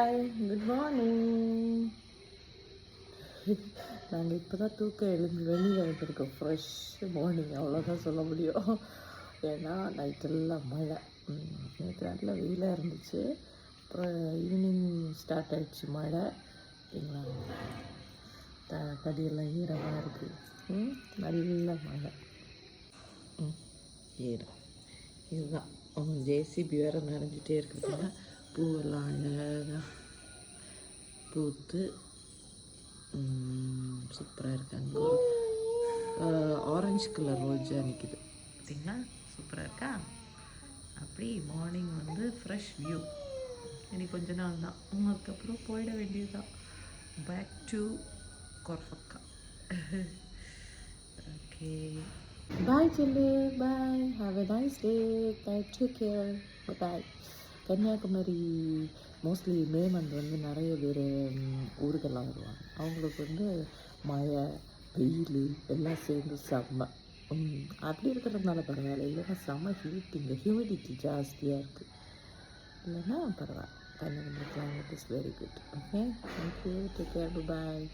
பாய், good morning. நாங்கள் இப்போ தான் தூக்கம் எழுந்து வெளியில் வந்திருக்கோம். ஃப்ரெஷ் மார்னிங் அவ்வளோதான் சொல்ல முடியும். ஏன்னா நைட்டெல்லாம் மழை. நேற்று நல்ல வெயிலாக இருந்துச்சு. அப்புறம் ஈவினிங் ஸ்டார்ட் ஆகிடுச்சு மழை. சரிங்களா, படியெல்லாம் ஈரமாக இருக்குது. நல்ல மழை. ஈரம் இதுதான். ஜேசிபி வேறு நனைஞ்சிட்டே இருக்குதுங்க. பூவெல்லாம் அழகாக பூத்து சூப்பராக இருக்குது. அங்கே ஒரு ஆரஞ்சு கலர் ரோஜா நிற்கிது பார்த்தீங்களா, சூப்பராக இருக்கா. அப்படி மார்னிங் வந்து ஃப்ரெஷ் வியூ. இனி கொஞ்ச நாள் தான், அதுக்கப்புறம் போயிட வேண்டியதுதான், back to Khorfakkan. Okay, bye செல்லு, bye, have a nice day, take care, bye. Kanyakumari mostly May month வந்து நிறைய பேர் ஊருக்கெல்லாம் வருவாங்க. அவங்களுக்கு வந்து மழை வெயில் எல்லாம் சேர்ந்து செம்ம. அப்படி இருக்கிறதுனால பரவாயில்ல. இல்லைன்னா செம்ம ஹீட், இங்கே ஹியூமிடிட்டி ஜாஸ்தியாக இருக்குது. இல்லைன்னா பரவாயில்ல. Kanyakumari climate is very good. Okay, thank you, take care, bye.